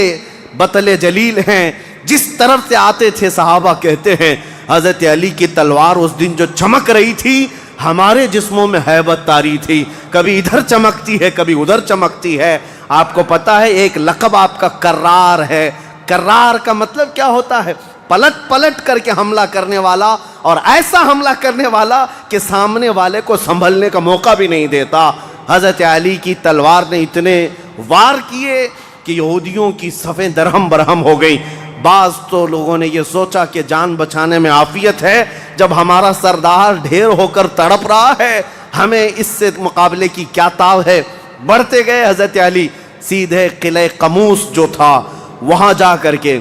بطل جلیل ہیں، جس طرف سے آتے تھے صحابہ کہتے ہیں حضرت علی کی تلوار اس دن جو چمک رہی تھی ہمارے جسموں میں ہیبت طاری تھی، کبھی ادھر چمکتی ہے کبھی ادھر چمکتی ہے۔ آپ کو پتا ہے ایک لقب آپ کا کرار ہے۔ کرار کا مطلب کیا ہوتا ہے؟ پلٹ پلٹ کر کے حملہ کرنے والا، اور ایسا حملہ کرنے والا کہ سامنے والے کو سنبھلنے کا موقع بھی نہیں دیتا۔ حضرت علی کی تلوار نے اتنے وار کیے کہ یہودیوں کی صفیں درہم برہم ہو گئی۔ بعض تو لوگوں نے یہ سوچا کہ جان بچانے میں عافیت ہے، جب ہمارا سردار ڈھیر ہو کر تڑپ رہا ہے ہمیں اس سے مقابلے کی کیا تاو ہے۔ بڑھتے گئے حضرت علی، سیدھے قلعہ قموس جو تھا وہاں جا کر کے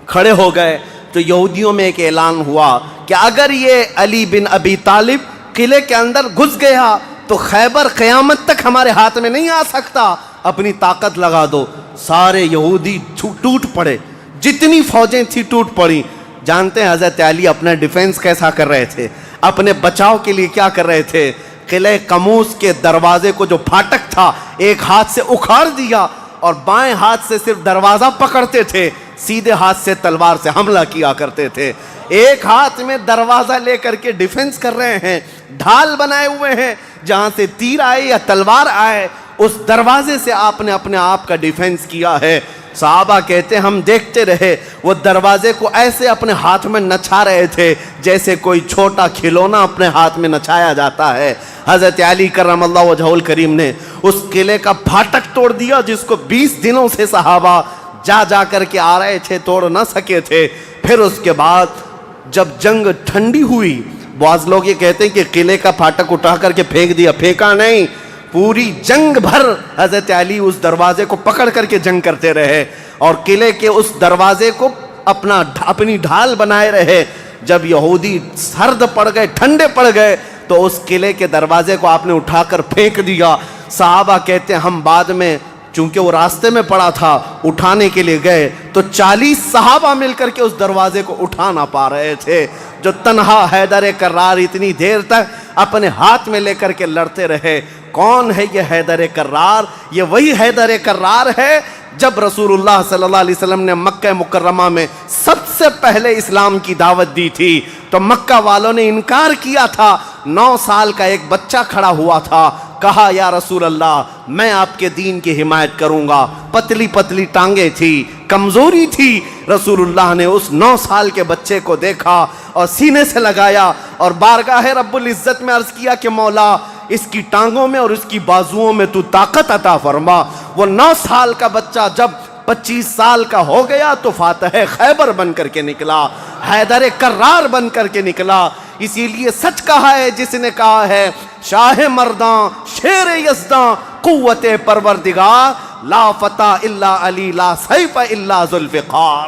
کھڑے ہو گئے تو یہودیوں میں ایک اعلان ہوا کہ اگر یہ علی بن ابی طالب قلعے کے اندر گھس گیا تو خیبر قیامت تک ہمارے ہاتھ میں نہیں آ سکتا، اپنی طاقت لگا دو۔ سارے یہودی ٹوٹ پڑے، جتنی فوجیں تھی ٹوٹ پڑی۔ جانتے ہیں حضرت علی اپنا ڈیفنس کیسا کر رہے تھے، اپنے بچاؤ کے لیے کیا کر رہے تھے؟ قلعہ قموس کے دروازے کو جو پھاٹک تھا ایک ہاتھ سے اکھاڑ دیا اور بائیں ہاتھ سے صرف دروازہ پکڑتے تھے، سیدھے ہاتھ سے تلوار سے حملہ کیا کرتے تھے۔ ایک ہاتھ میں دروازہ لے کر کے ڈیفنس کر رہے ہیں، ڈھال بنائے ہوئے ہیں، جہاں سے تیر آئے یا تلوار آئے اس دروازے سے آپ نے اپنے آپ کا ڈیفنس کیا ہے۔ صحابہ کہتے ہیں ہم دیکھتے رہے، وہ دروازے کو ایسے اپنے ہاتھ میں نچھا رہے تھے جیسے کوئی چھوٹا کھلونا اپنے ہاتھ میں نچھایا جاتا ہے۔ حضرت علی کرم اللہ وجہہ الکریم نے اس قلعے کا پھاٹک توڑ دیا جس کو 20 دنوں سے صحابہ جا کر کے آ رہے تھے، توڑ نہ سکے تھے۔ پھر اس کے بعد جب جنگ ٹھنڈی ہوئی، بعض لوگ یہ کہتے ہیں کہ قلعے کا پھاٹک اٹھا کر کے پھینک دیا، پھینکا نہیں، پوری جنگ بھر حضرت علی اس دروازے کو پکڑ کر کے جنگ کرتے رہے اور قلعے کے اس دروازے کو اپنی ڈھال بنائے رہے۔ جب یہودی سرد پڑ گئے، ٹھنڈے پڑ گئے، تو اس قلعے کے دروازے کو آپ نے اٹھا کر پھینک دیا۔ صحابہ کہتے ہیں ہم بعد میں، چونکہ وہ راستے میں پڑا تھا، اٹھانے کے لیے گئے تو 40 صحابہ مل کر کے اس دروازے کو اٹھا نہ پا رہے تھے۔ جو تنہا حیدر کرار اتنی دیر تک اپنے ہاتھ میں لے کر کے لڑتے رہے۔ کون ہے یہ حیدر کرار؟ یہ وہی حیدر کرار ہے جب رسول اللہ صلی اللہ علیہ وسلم نے مکہ مکرمہ میں سب سے پہلے اسلام کی دعوت دی تھی تو مکہ والوں نے انکار کیا تھا۔ 9 سال کا ایک بچہ کھڑا ہوا تھا، کہا یا رسول اللہ میں آپ کے دین کی حمایت کروں گا۔ پتلی پتلی ٹانگیں تھی، کمزوری تھی۔ رسول اللہ نے اس 9 سال کے بچے کو دیکھا اور سینے سے لگایا اور بارگاہ رب العزت میں عرض کیا کہ مولا اس کی ٹانگوں میں اور اس کی بازوؤں میں تو طاقت عطا فرما۔ وہ 9 سال کا بچہ جب 25 سال کا ہو گیا تو فاتح خیبر بن کر کے نکلا، حیدر کرار بن کر کے نکلا۔ اسی لیے سچ کہا ہے جس نے کہا ہے شاہ مرداں شیر یزداں قوت پروردگار، لا فتح الا علی لا سیف الا ذوالفقار۔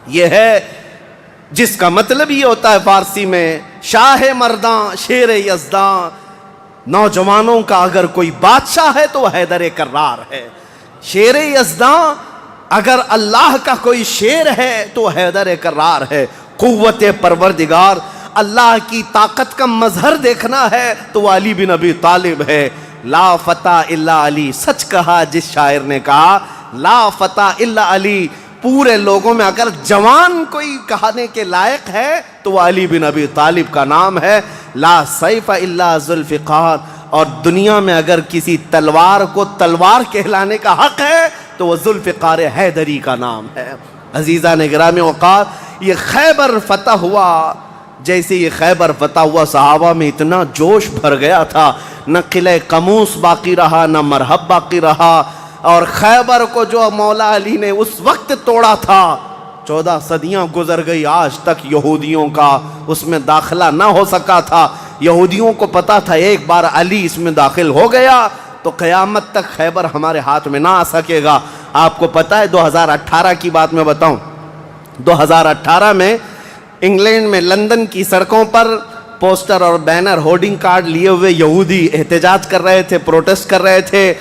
یہ ہے جس کا مطلب یہ ہوتا ہے فارسی میں شاہ مرداں شیر یزداں، نوجوانوں کا اگر کوئی بادشاہ ہے تو وہ حیدر کرار ہے۔ شیر یزداں اگر اللہ کا کوئی شیر ہے تو حیدر کرار ہے۔ قوت پروردگار، اللہ کی طاقت کا مظہر دیکھنا ہے تو وہ علی بن ابی طالب ہے۔ لا فتح الا علی، سچ کہا جس شاعر نے کہا لا فتح الا علی۔ پورے لوگوں میں اگر جوان کوئی کہانے کے لائق ہے تو وہ علی بن ابی طالب کا نام ہے۔ لا سیف الا ذوالفقار، اور دنیا میں اگر کسی تلوار کو تلوار کہلانے کا حق ہے تو وہ ذوالفقار حیدری کا نام ہے۔ عزیزان گرامی اوقات، یہ خیبر فتح ہوا، جیسے یہ خیبر فتح ہوا صحابہ میں اتنا جوش بھر گیا تھا، نہ قلعہ قموس باقی رہا نہ مرحب باقی رہا۔ اور خیبر کو جو مولا علی نے اس وقت توڑا تھا، 14 صدیاں گزر گئی، آج تک یہودیوں کا اس میں داخلہ نہ ہو سکا تھا۔ یہودیوں کو پتا تھا ایک بار علی اس میں داخل ہو گیا تو قیامت تک خیبر ہمارے ہاتھ میں نہ آ سکے گا۔ آپ کو پتا ہے 2018 کی بات میں بتاؤں، 2018 میں انگلینڈ میں لندن کی سڑکوں پر پوسٹر اور بینر ہورڈنگ کارڈ لیے ہوئے یہودی احتجاج کر رہے تھے، پروٹیسٹ کر رہے تھے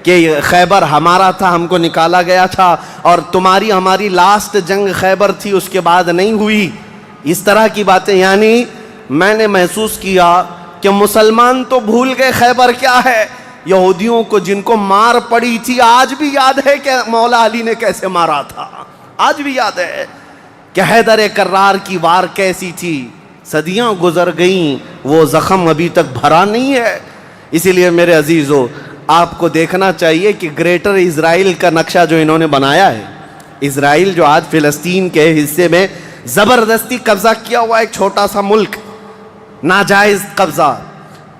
کہ خیبر ہمارا تھا، ہم کو نکالا گیا تھا اور تمہاری ہماری لاسٹ جنگ خیبر تھی، اس کے بعد نہیں ہوئی۔ اس طرح کی باتیں، یعنی میں نے محسوس کیا کہ مسلمان تو بھول گئے خیبر کیا ہے۔ یہودیوں کو جن کو مار پڑی تھی آج بھی یاد ہے کہ مولا علی نے کیسے مارا تھا، آج بھی یاد ہے کہ حیدر کرار کی وار کیسی تھی۔ صدیاں گزر گئیں، وہ زخم ابھی تک بھرا نہیں ہے۔ اسی لیے میرے عزیزو، آپ کو دیکھنا چاہیے کہ گریٹر اسرائیل کا نقشہ جو انہوں نے بنایا ہے، اسرائیل جو آج فلسطین کے حصے میں زبردستی قبضہ کیا ہوا ایک چھوٹا سا ملک، ناجائز قبضہ،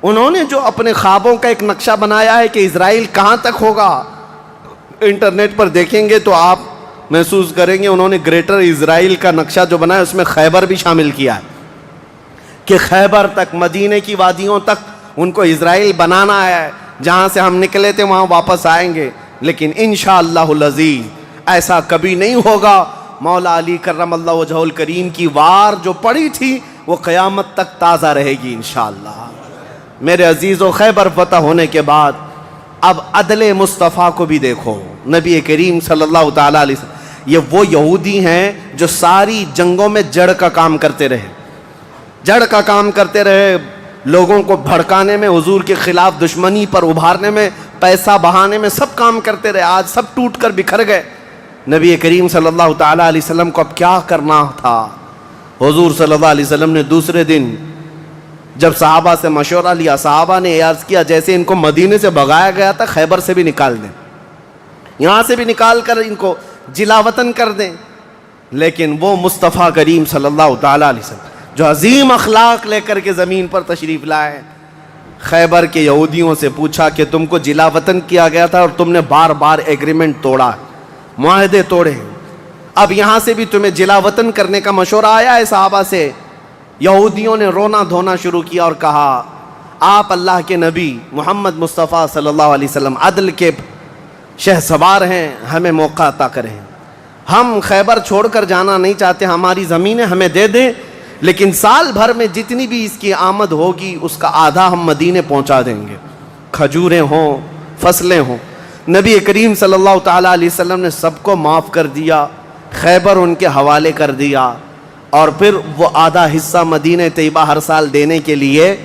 انہوں نے جو اپنے خوابوں کا ایک نقشہ بنایا ہے کہ اسرائیل کہاں تک ہوگا، انٹرنیٹ پر دیکھیں گے تو آپ محسوس کریں گے انہوں نے گریٹر اسرائیل کا نقشہ جو بنایا اس میں خیبر بھی شامل کیا ہے کہ خیبر تک، مدینے کی وادیوں تک ان کو اسرائیل بنانا ہے، جہاں سے ہم نکلے تھے وہاں واپس آئیں گے۔ لیکن انشاءاللہ العزیز ایسا کبھی نہیں ہوگا۔ مولا علی کرم اللہ وجہہ الکریم کی وار جو پڑی تھی وہ قیامت تک تازہ رہے گی انشاءاللہ۔ میرے عزیزو، خیبر فتح ہونے کے بعد اب عدل مصطفیٰ کو بھی دیکھو۔ نبی کریم صلی اللہ تعالیٰ علیہ وسلم، یہ وہ یہودی ہیں جو ساری جنگوں میں جڑ کا کام کرتے رہے، جڑ کا کام کرتے رہے، لوگوں کو بھڑکانے میں، حضور کے خلاف دشمنی پر ابھارنے میں، پیسہ بہانے میں سب کام کرتے رہے، آج سب ٹوٹ کر بکھر گئے۔ نبی کریم صلی اللہ تعالیٰ علیہ وسلم کو اب کیا کرنا تھا؟ حضور صلی اللہ علیہ وسلم نے دوسرے دن جب صحابہ سے مشورہ لیا، صحابہ نے عرض کیا جیسے ان کو مدینے سے بھگایا گیا تھا، خیبر سے بھی نکال دیں، یہاں سے بھی نکال کر ان کو جلا وطن کر دیں۔ لیکن وہ مصطفیٰ کریم صلی اللہ تعالیٰ علیہ وسلم جو عظیم اخلاق لے کر کے زمین پر تشریف لائے، خیبر کے یہودیوں سے پوچھا کہ تم کو جلا وطن کیا گیا تھا اور تم نے بار بار ایگریمنٹ توڑا، معاہدے توڑے، اب یہاں سے بھی تمہیں جلا وطن کرنے کا مشورہ آیا ہے صحابہ سے؟ یہودیوں نے رونا دھونا شروع کیا اور کہا آپ اللہ کے نبی محمد مصطفیٰ صلی اللہ علیہ وسلم عدل کے شہسوار ہیں، ہمیں موقع عطا کریں، ہم خیبر چھوڑ کر جانا نہیں چاہتے، ہماری زمینیں ہمیں دے دیں، لیکن سال بھر میں جتنی بھی اس کی آمد ہوگی اس کا آدھا ہم مدینے پہنچا دیں گے، کھجوریں ہوں، فصلیں ہوں۔ نبی کریم صلی اللہ تعالیٰ علیہ وسلم نے سب کو معاف کر دیا، خیبر ان کے حوالے کر دیا، اور پھر وہ آدھا حصہ مدینہ طیبہ ہر سال دینے کے لیے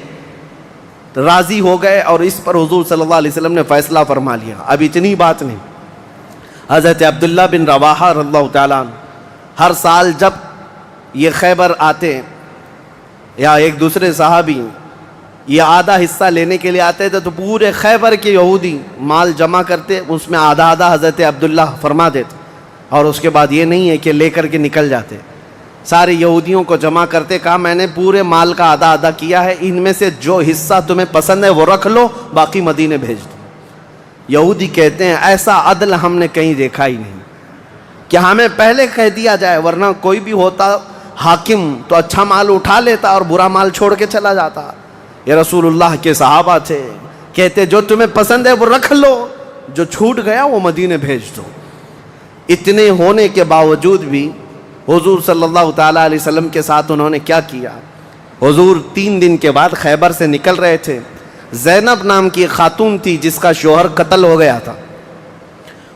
راضی ہو گئے، اور اس پر حضور صلی اللہ علیہ وسلم نے فیصلہ فرما لیا۔ اب اتنی بات نہیں، حضرت عبداللہ بن رواحہ رضی اللہ تعالیٰ عنہ ہر سال جب یہ خیبر آتے یا ایک دوسرے صحابی یہ آدھا حصہ لینے کے لیے آتے تھے تو پورے خیبر کے یہودی مال جمع کرتے، اس میں آدھا آدھا حضرت عبداللہ فرما دیتے، اور اس کے بعد یہ نہیں ہے کہ لے کر کے نکل جاتے، سارے یہودیوں کو جمع کرتے، کہا میں نے پورے مال کا آدھا آدھا کیا ہے، ان میں سے جو حصہ تمہیں پسند ہے وہ رکھ لو، باقی مدینے بھیج دو۔ یہودی کہتے ہیں ایسا عدل ہم نے کہیں دیکھا ہی نہیں کہ ہمیں پہلے کہہ دیا جائے، ورنہ کوئی بھی ہوتا حاکم تو اچھا مال اٹھا لیتا اور برا مال چھوڑ کے چلا جاتا۔ یہ رسول اللہ کے صحابہ تھے، کہتے جو تمہیں پسند ہے وہ رکھ لو، جو چھوٹ گیا وہ مدینے بھیج دو۔ اتنے ہونے کے باوجود بھی حضور صلی اللہ تعالیٰ علیہ وسلم کے ساتھ انہوں نے کیا کیا؟ حضور 3 دن کے بعد خیبر سے نکل رہے تھے، زینب نام کی ایک خاتون تھی جس کا شوہر قتل ہو گیا تھا،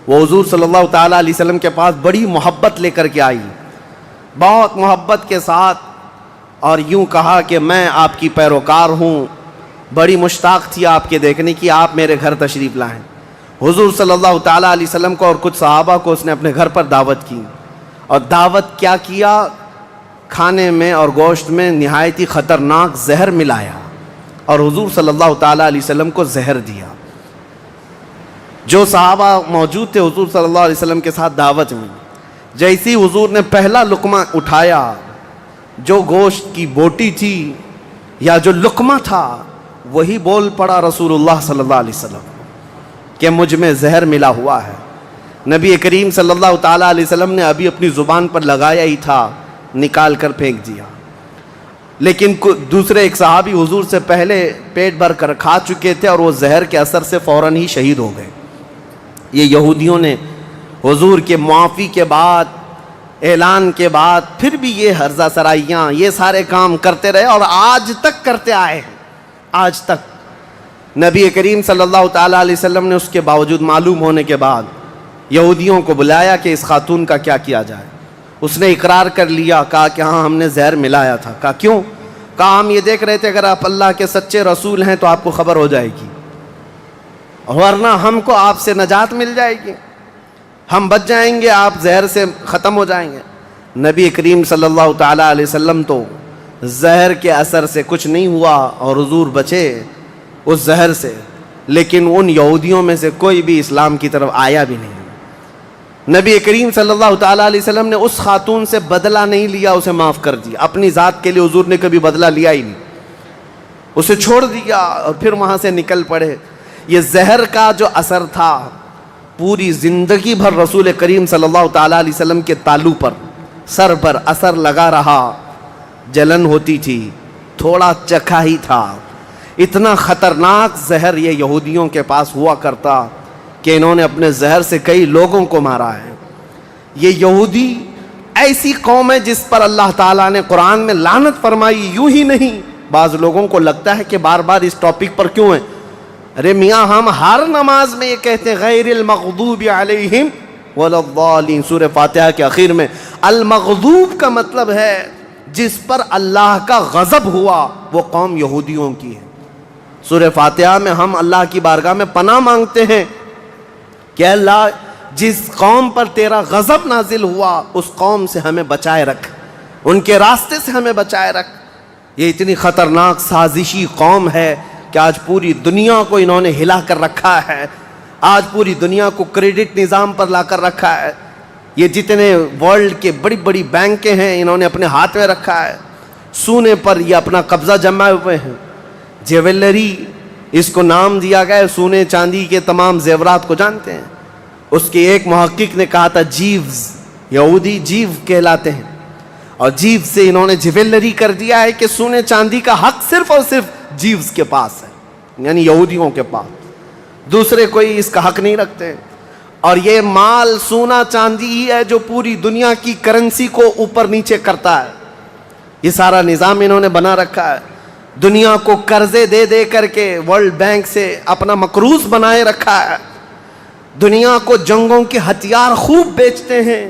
وہ حضور صلی اللہ تعالیٰ علیہ وسلم کے پاس بڑی محبت لے کر کے آئی، بہت محبت کے ساتھ، اور یوں کہا کہ میں آپ کی پیروکار ہوں، بڑی مشتاق تھی آپ کے دیکھنے کی، آپ میرے گھر تشریف لائیں۔ حضور صلی اللہ تعالیٰ علیہ وسلم کو اور کچھ صحابہ کو اس نے اپنے گھر پر دعوت کی، اور دعوت کیا کیا؟ کھانے میں اور گوشت میں نہایت ہی خطرناک زہر ملایا اور حضور صلی اللہ تعالیٰ علیہ وسلم کو زہر دیا۔ جو صحابہ موجود تھے حضور صلی اللہ علیہ وسلم کے ساتھ دعوت میں، جیسی حضور نے پہلا لقمہ اٹھایا، جو گوشت کی بوٹی تھی یا جو لقمہ تھا وہی بول پڑا رسول اللہ صلی اللہ علیہ وسلم کہ مجھ میں زہر ملا ہوا ہے۔ نبی کریم صلی اللہ تعالیٰ علیہ وسلم نے ابھی اپنی زبان پر لگایا ہی تھا، نکال کر پھینک دیا، لیکن دوسرے ایک صحابی حضور سے پہلے پیٹ بھر کر کھا چکے تھے اور وہ زہر کے اثر سے فوراً ہی شہید ہو گئے۔ یہ یہودیوں نے حضور کے معافی کے بعد، اعلان کے بعد پھر بھی یہ ہرزہ سرائیاں، یہ سارے کام کرتے رہے اور آج تک کرتے آئے ہیں۔ آج تک نبی کریم صلی اللہ تعالیٰ علیہ وسلم نے اس کے باوجود معلوم ہونے کے بعد یہودیوں کو بلایا کہ اس خاتون کا کیا کیا جائے۔ اس نے اقرار کر لیا، کہا کہ ہاں ہم نے زہر ملایا تھا۔ کہا کیوں؟ کہا ہم یہ دیکھ رہے تھے اگر آپ اللہ کے سچے رسول ہیں تو آپ کو خبر ہو جائے گی، ورنہ ہم کو آپ سے نجات مل جائے گی، ہم بچ جائیں گے، آپ زہر سے ختم ہو جائیں گے۔ نبی کریم صلی اللہ تعالیٰ علیہ وسلم تو زہر کے اثر سے کچھ نہیں ہوا اور حضور بچے اس زہر سے، لیکن ان یہودیوں میں سے کوئی بھی اسلام کی طرف آیا بھی نہیں۔ نبی کریم صلی اللہ تعالیٰ علیہ وسلم نے اس خاتون سے بدلہ نہیں لیا، اسے معاف کر دیا۔ اپنی ذات کے لیے حضور نے کبھی بدلہ لیا ہی نہیں، اسے چھوڑ دیا اور پھر وہاں سے نکل پڑے۔ یہ زہر کا جو اثر تھا پوری زندگی بھر رسول کریم صلی اللہ تعالیٰ علیہ وسلم کے تالو پر، سر پر اثر لگا رہا، جلن ہوتی تھی، تھوڑا چکھا ہی تھا۔ اتنا خطرناک زہر یہ یہودیوں کے پاس ہوا کرتا کہ انہوں نے اپنے زہر سے کئی لوگوں کو مارا ہے۔ یہ یہودی ایسی قوم ہے جس پر اللہ تعالیٰ نے قرآن میں لعنت فرمائی، یوں ہی نہیں۔ بعض لوگوں کو لگتا ہے کہ بار بار اس ٹاپک پر کیوں ہیں؟ ارے میاں ہم ہر نماز میں یہ کہتے ہیں غیر المغضوب علیہم ولا الضالین، سورہ فاتحہ کے آخر میں۔ المغضوب کا مطلب ہے جس پر اللہ کا غضب ہوا وہ قوم یہودیوں کی ہے۔ سورہ فاتحہ میں ہم اللہ کی بارگاہ میں پناہ مانگتے ہیں کہ اللہ جس قوم پر تیرا غضب نازل ہوا اس قوم سے ہمیں بچائے رکھ، ان کے راستے سے ہمیں بچائے رکھ۔ یہ اتنی خطرناک سازشی قوم ہے کہ آج پوری دنیا کو انہوں نے ہلا کر رکھا ہے، آج پوری دنیا کو کریڈٹ نظام پر لا کر رکھا ہے۔ یہ جتنے ورلڈ کے بڑی بڑی بینکیں ہیں انہوں نے اپنے ہاتھ میں رکھا ہے، سونے پر یہ اپنا قبضہ جمائے ہوئے ہیں۔ جیولری اس کو نام دیا گیا ہے، سونے چاندی کے تمام زیورات کو جانتے ہیں۔ اس کے ایک محقق نے کہا تھا جیوز، یہودی جیو کہلاتے ہیں، اور جیو سے انہوں نے جیولری کر دیا ہے کہ سونے چاندی کا حق صرف اور صرف جیوز کے پاس ہے، یعنی یہودیوں کے پاس، دوسرے کوئی اس کا حق نہیں رکھتے۔ اور یہ مال سونا چاندی ہی ہے جو پوری دنیا کی کرنسی کو اوپر نیچے کرتا ہے۔ یہ سارا نظام انہوں نے بنا رکھا ہے، دنیا کو قرضے دے دے کر کے ورلڈ بینک سے اپنا مقروض بنائے رکھا ہے، دنیا کو جنگوں کے ہتھیار خوب بیچتے ہیں،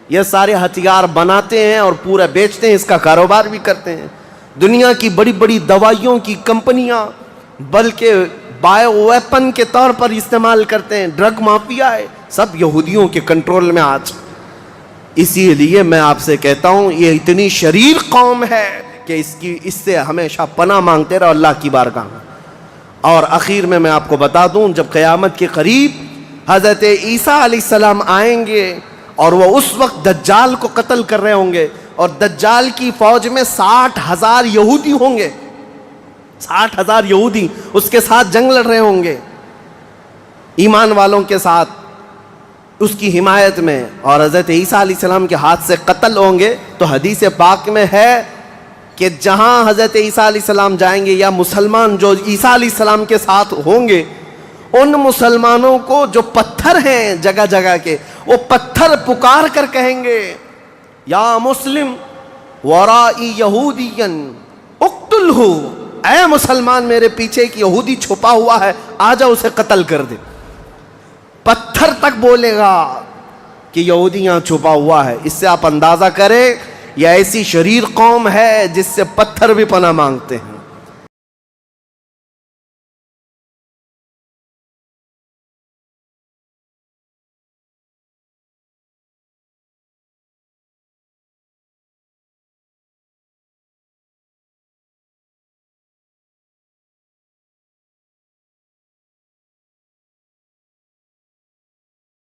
یہ سارے ہتھیار بناتے ہیں اور پورا بیچتے ہیں، اس کا کاروبار بھی کرتے ہیں۔ دنیا کی بڑی بڑی دوائیوں کی کمپنیاں بلکہ بایو ویپن کے طور پر استعمال کرتے ہیں، ڈرگ مافیا ہے، سب یہودیوں کے کنٹرول میں آج۔ اسی لیے میں آپ سے کہتا ہوں یہ اتنی شریر قوم ہے کہ اس سے ہمیشہ پناہ مانگتے رہو اللہ کی بارگاہ میں۔ اور اخیر میں آپ کو بتا دوں جب قیامت کے قریب حضرت عیسیٰ علیہ السلام آئیں گے اور وہ اس وقت دجال کو قتل کر رہے ہوں گے، اور دجال کی فوج میں 60,000 یہودی ہوں گے، 60,000 یہودی اس کے ساتھ جنگ لڑ رہے ہوں گے ایمان والوں کے ساتھ اس کی حمایت میں، اور حضرت عیسیٰ علیہ السلام کے ہاتھ سے قتل ہوں گے۔ تو حدیث پاک میں ہے کہ جہاں حضرت عیسیٰ علیہ السلام جائیں گے یا مسلمان جو عیسیٰ علیہ السلام کے ساتھ ہوں گے، ان مسلمانوں کو جو پتھر ہیں جگہ جگہ کے، وہ پتھر پکار کر کہیں گے یا مسلم ورائی یہودین اقتلہ، اے مسلمان میرے پیچھے ایک یہودی چھپا ہوا ہے، آجا اسے قتل کر دے۔ پتھر تک بولے گا کہ یہودی یہاں چھپا ہوا ہے۔ اس سے آپ اندازہ کریں یہ ایسی شریر قوم ہے جس سے پتھر بھی پناہ مانگتے ہیں۔